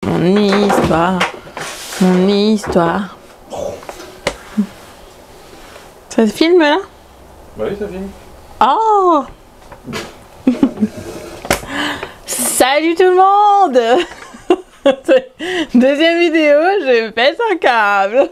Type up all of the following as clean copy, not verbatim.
Mon histoire, mon histoire. Ça se filme là? Bah oui, ça filme. Oh! Salut tout le monde! Deuxième vidéo, je pète un câble.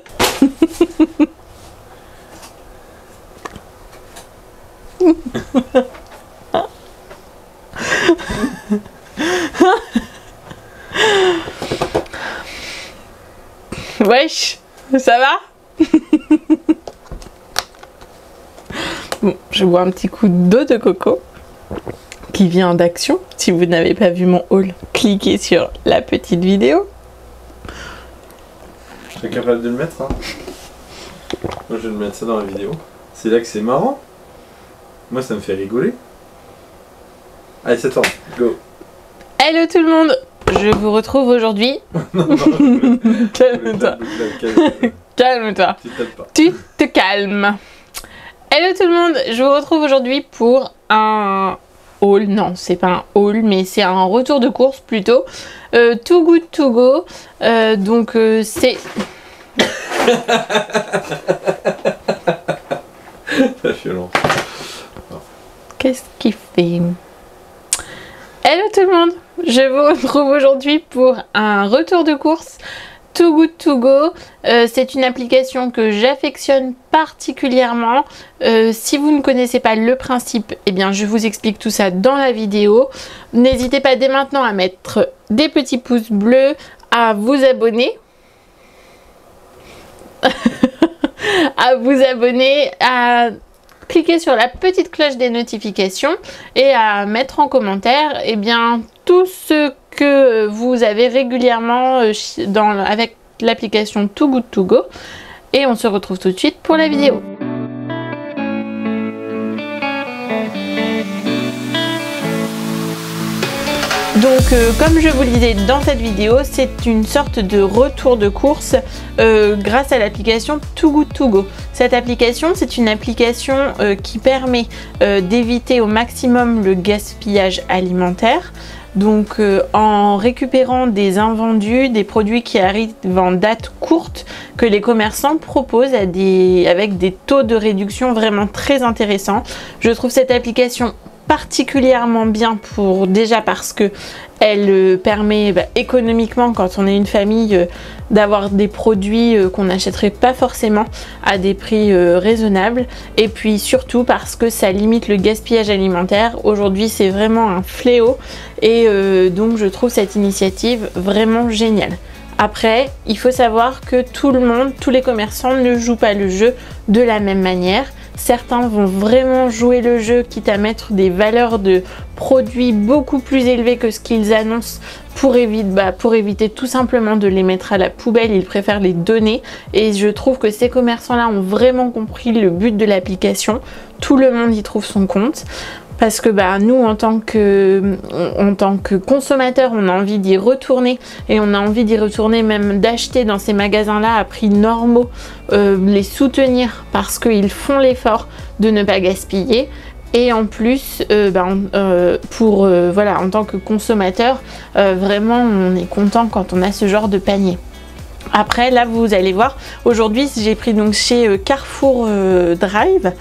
Wesh, ça va? Bon, je bois un petit coup d'eau de coco qui vient d'Action. Si vous n'avez pas vu mon haul, cliquez sur la petite vidéo. Je serais capable de le mettre, hein. Moi, je vais le mettre ça dans la vidéo. C'est là que c'est marrant. Moi, ça me fait rigoler. Allez, c'est toi, go. Hello tout le monde, je vous retrouve aujourd'hui. Calme-toi. Calme-toi. Tu te calmes. Hello tout le monde, je vous retrouve aujourd'hui pour un haul. Non, c'est pas un haul, mais c'est un retour de course plutôt. Too Good To Go. Donc c'est... C'est violent. Qu'est-ce qu'il fait? Hello tout le monde, je vous retrouve aujourd'hui pour un retour de course Too Good To Go. C'est une application que j'affectionne particulièrement. Si vous ne connaissez pas le principe, eh bien je vous explique tout ça dans la vidéo. N'hésitez pas dès maintenant à mettre des petits pouces bleus, à vous abonner. À vous abonner, à cliquer sur la petite cloche des notifications et à mettre en commentaire eh bien, tout ce que vous avez régulièrement avec l'application Too Good To Go. Et on se retrouve tout de suite pour la vidéo. Donc comme je vous le disais dans cette vidéo, c'est une sorte de retour de course grâce à l'application Too Good To Go. Cette application, c'est une application qui permet d'éviter au maximum le gaspillage alimentaire. Donc en récupérant des invendus, des produits qui arrivent en date courte que les commerçants proposent avec des taux de réduction vraiment très intéressants. Je trouve cette application particulièrement bien déjà parce que elle permet économiquement, quand on est une famille, d'avoir des produits qu'on n'achèterait pas forcément à des prix raisonnables, et puis surtout parce que ça limite le gaspillage alimentaire. Aujourd'hui c'est vraiment un fléau et donc je trouve cette initiative vraiment géniale. Après, il faut savoir que tout le monde, tous les commerçants ne jouent pas le jeu de la même manière. Certains vont vraiment jouer le jeu, quitte à mettre des valeurs de produits beaucoup plus élevées que ce qu'ils annoncent pour éviter tout simplement de les mettre à la poubelle. Ils préfèrent les donner et je trouve que ces commerçants-là ont vraiment compris le but de l'application. Tout le monde y trouve son compte. Parce que nous, en tant que consommateurs, on a envie d'y retourner et on a envie d'y retourner, même d'acheter dans ces magasins-là à prix normaux, les soutenir parce qu'ils font l'effort de ne pas gaspiller. Et en plus, en tant que consommateur, vraiment, on est content quand on a ce genre de panier. Après, là, vous allez voir, aujourd'hui, j'ai pris donc chez Carrefour Drive.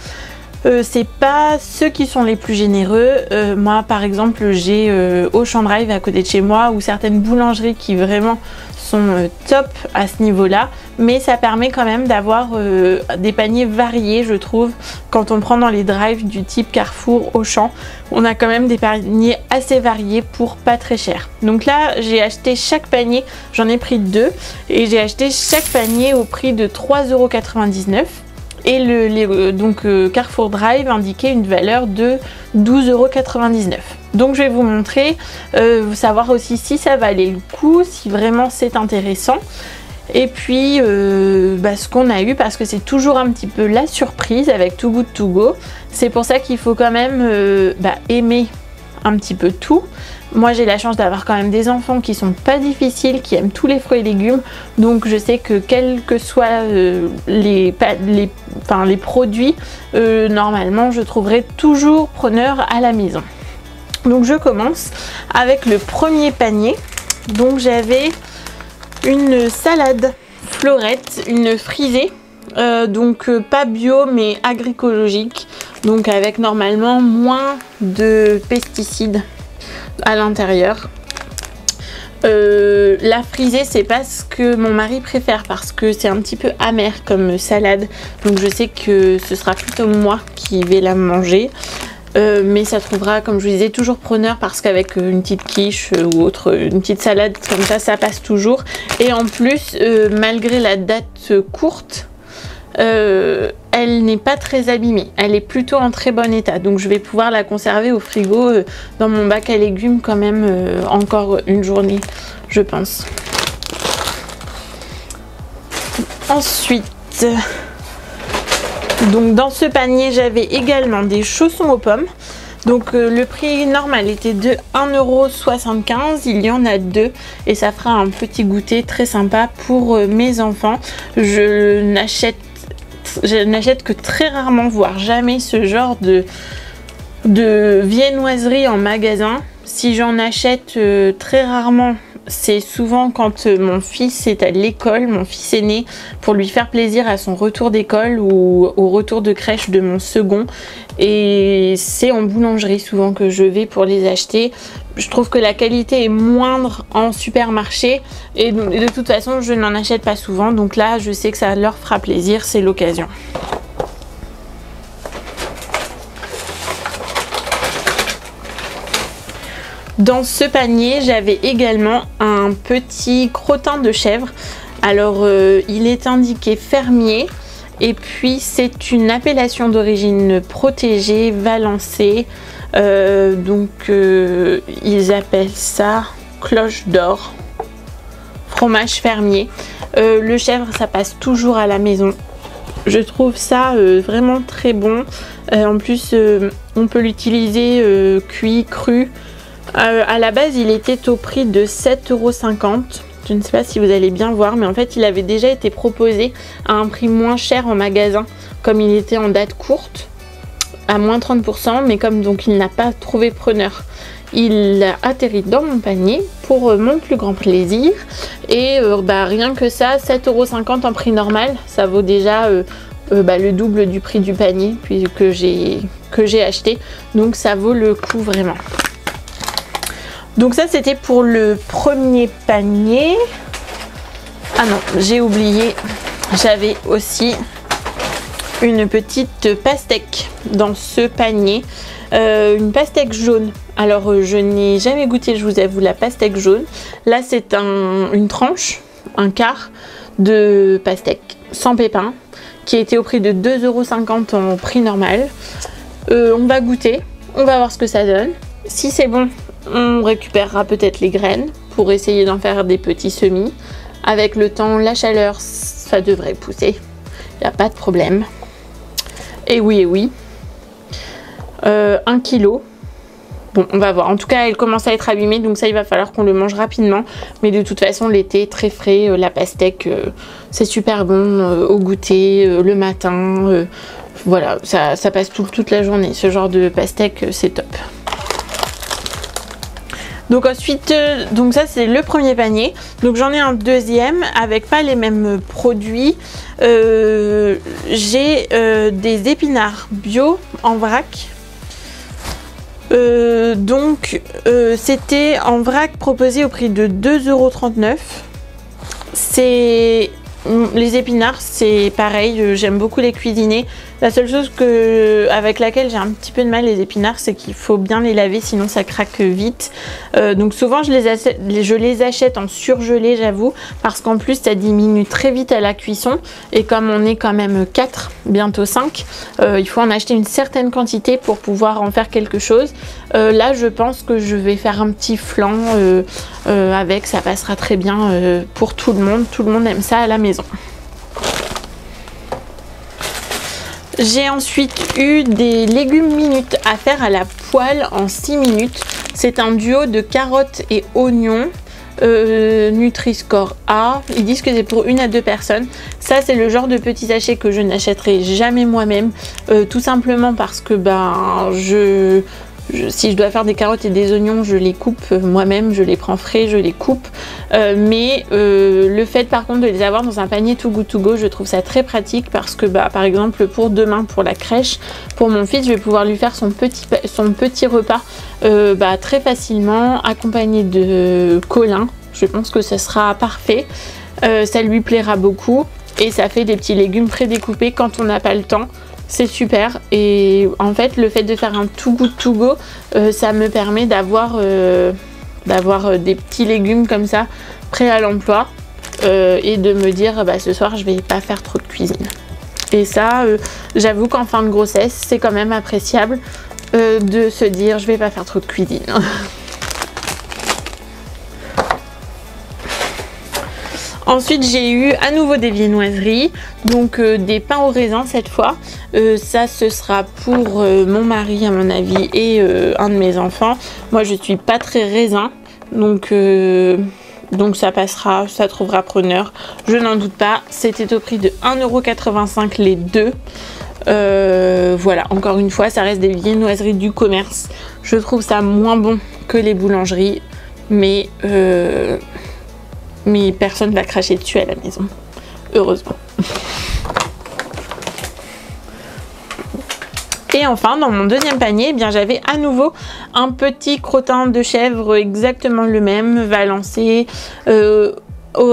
C'est pas ceux qui sont les plus généreux. Moi par exemple j'ai Auchan Drive à côté de chez moi, ou certaines boulangeries qui vraiment sont top à ce niveau là, mais ça permet quand même d'avoir des paniers variés, je trouve. Quand on prend dans les drives du type Carrefour, Auchan, on a quand même des paniers assez variés pour pas très cher. Donc là j'ai acheté chaque panier, j'en ai pris 2 et j'ai acheté chaque panier au prix de 3,99 €. Et donc Carrefour Drive indiquait une valeur de 12,99 €. Donc je vais vous montrer, savoir aussi si ça valait le coup, si vraiment c'est intéressant. Et puis ce qu'on a eu, parce que c'est toujours un petit peu la surprise avec Too Good To Go. C'est pour ça qu'il faut quand même aimer un petit peu tout. Moi j'ai la chance d'avoir quand même des enfants qui sont pas difficiles, qui aiment tous les fruits et légumes, donc je sais que quels que soient les produits, normalement je trouverai toujours preneur à la maison. Donc je commence avec le premier panier. Donc j'avais une salade fleurette, une frisée. Donc pas bio mais agroécologique, donc avec normalement moins de pesticides à l'intérieur. La frisée, c'est pas ce que mon mari préfère parce que c'est un petit peu amer comme salade, donc je sais que ce sera plutôt moi qui vais la manger. Mais ça trouvera, comme je vous disais, toujours preneur parce qu'avec une petite quiche ou autre, une petite salade comme ça passe toujours. Et en plus, malgré la date courte, elle n'est pas très abîmée, elle est plutôt en très bon état, donc je vais pouvoir la conserver au frigo dans mon bac à légumes quand même encore une journée, je pense. Ensuite, donc dans ce panier j'avais également des chaussons aux pommes. Donc le prix normal était de 1,75 €, il y en a 2 et ça fera un petit goûter très sympa pour mes enfants. Je n'achète que très rarement, voire jamais, ce genre de viennoiserie en magasin. Si j'en achète très rarement, c'est souvent quand mon fils est à l'école, mon fils aîné, pour lui faire plaisir à son retour d'école ou au retour de crèche de mon second. Et c'est en boulangerie souvent que je vais pour les acheter. Je trouve que la qualité est moindre en supermarché et de toute façon je n'en achète pas souvent, donc là je sais que ça leur fera plaisir, c'est l'occasion. Dans ce panier j'avais également un petit crottin de chèvre. Alors il est indiqué fermier et puis c'est une appellation d'origine protégée, Valençay. Ils appellent ça cloche d'or, fromage fermier. Le chèvre ça passe toujours à la maison, je trouve ça vraiment très bon. En plus on peut l'utiliser cuit, cru. À la base il était au prix de 7,50 €. Je ne sais pas si vous allez bien voir, mais en fait il avait déjà été proposé à un prix moins cher en magasin comme il était en date courte, à moins 30%, mais comme donc il n'a pas trouvé preneur, il a atterri dans mon panier pour mon plus grand plaisir. Et rien que ça, 7,50 € en prix normal, ça vaut déjà le double du prix du panier que j'ai acheté, donc ça vaut le coup vraiment. Donc ça c'était pour le premier panier. Ah non, j'ai oublié, j'avais aussi une petite pastèque dans ce panier, une pastèque jaune. Alors je n'ai jamais goûté, je vous avoue, la pastèque jaune. Là c'est une tranche, un quart de pastèque sans pépins qui était au prix de 2,50 € en prix normal. On va goûter, on va voir ce que ça donne. Si c'est bon, on récupérera peut-être les graines pour essayer d'en faire des petits semis. Avec le temps, la chaleur, ça devrait pousser, il n'y a pas de problème. Et oui, 1 kg. Bon, on va voir. En tout cas, elle commence à être abîmée, donc ça, il va falloir qu'on le mange rapidement. Mais de toute façon, l'été, très frais, la pastèque, c'est super bon au goûter, le matin. Voilà, ça passe toute la journée. Ce genre de pastèque, c'est top. Donc ensuite, donc ça c'est le premier panier. Donc j'en ai un deuxième avec pas les mêmes produits. J'ai des épinards bio en vrac. C'était en vrac proposé au prix de 2,39 €. Les épinards, c'est pareil, j'aime beaucoup les cuisiner. La seule chose avec laquelle j'ai un petit peu de mal les épinards, c'est qu'il faut bien les laver, sinon ça craque vite. Donc souvent je les achète en surgelé, j'avoue, parce qu'en plus ça diminue très vite à la cuisson. Et comme on est quand même 4, bientôt 5, il faut en acheter une certaine quantité pour pouvoir en faire quelque chose. Là je pense que je vais faire un petit flan avec, ça passera très bien pour tout le monde aime ça à la maison. J'ai ensuite eu des légumes minutes à faire à la poêle en 6 minutes. C'est un duo de carottes et oignons. Nutri-Score A. Ils disent que c'est pour 1 à 2 personnes. Ça c'est le genre de petit sachet que je n'achèterai jamais moi-même. Tout simplement parce que si je dois faire des carottes et des oignons, je les coupe moi-même, je les prends frais, je les coupe. Mais le fait par contre de les avoir dans un panier Too Good To Go, je trouve ça très pratique parce que par exemple pour demain, pour la crèche, pour mon fils, je vais pouvoir lui faire son petit repas très facilement, accompagné de Colin. Je pense que ce sera parfait. Ça lui plaira beaucoup et ça fait des petits légumes prédécoupés quand on n'a pas le temps. C'est super et en fait le fait de faire un Too Good To Go, ça me permet d'avoir des petits légumes comme ça prêts à l'emploi et de me dire ce soir je vais pas faire trop de cuisine. Et ça j'avoue qu'en fin de grossesse c'est quand même appréciable de se dire je vais pas faire trop de cuisine. Ensuite j'ai eu à nouveau des viennoiseries, donc des pains au raisin cette fois. Ça ce sera pour mon mari à mon avis et un de mes enfants. Moi je suis pas très raisin, donc ça passera, ça trouvera preneur. Je n'en doute pas, c'était au prix de 1,85 € les deux. Voilà, encore une fois ça reste des viennoiseries du commerce. Je trouve ça moins bon que les boulangeries, mais personne ne va cracher dessus à la maison, heureusement. Et enfin dans mon deuxième panier, j'avais à nouveau un petit crottin de chèvre exactement le même, Valençay,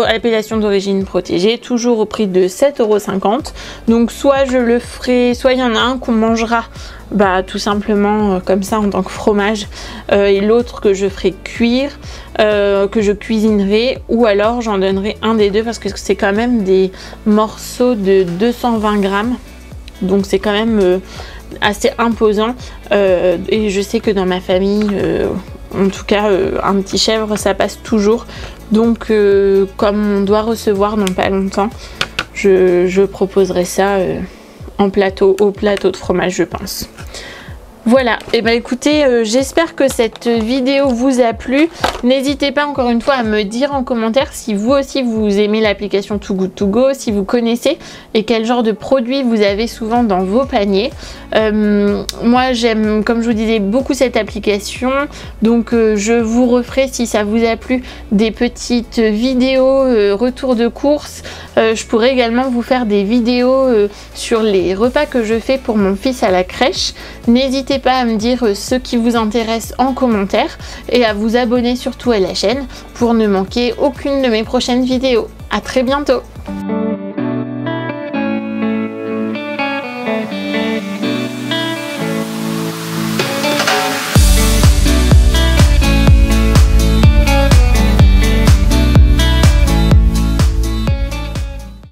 appellation d'origine protégée, toujours au prix de 7,50 €. Donc soit je le ferai, soit il y en a un qu'on mangera tout simplement comme ça en tant que fromage et l'autre que je ferai cuire, que je cuisinerai, ou alors j'en donnerai un des deux parce que c'est quand même des morceaux de 220 grammes, donc c'est quand même assez imposant et je sais que dans ma famille en tout cas un petit chèvre ça passe toujours, donc comme on doit recevoir dans pas longtemps, je proposerai ça en plateau, au plateau de fromage je pense. Voilà, et écoutez, j'espère que cette vidéo vous a plu. N'hésitez pas encore une fois à me dire en commentaire si vous aussi vous aimez l'application Too Good To Go, si vous connaissez et quel genre de produits vous avez souvent dans vos paniers. Moi j'aime, comme je vous disais, beaucoup cette application, donc je vous referai, si ça vous a plu, des petites vidéos retour de course. Je pourrais également vous faire des vidéos sur les repas que je fais pour mon fils à la crèche. N'hésitez pas à me dire ce qui vous intéresse en commentaire et à vous abonner surtout à la chaîne pour ne manquer aucune de mes prochaines vidéos. À très bientôt!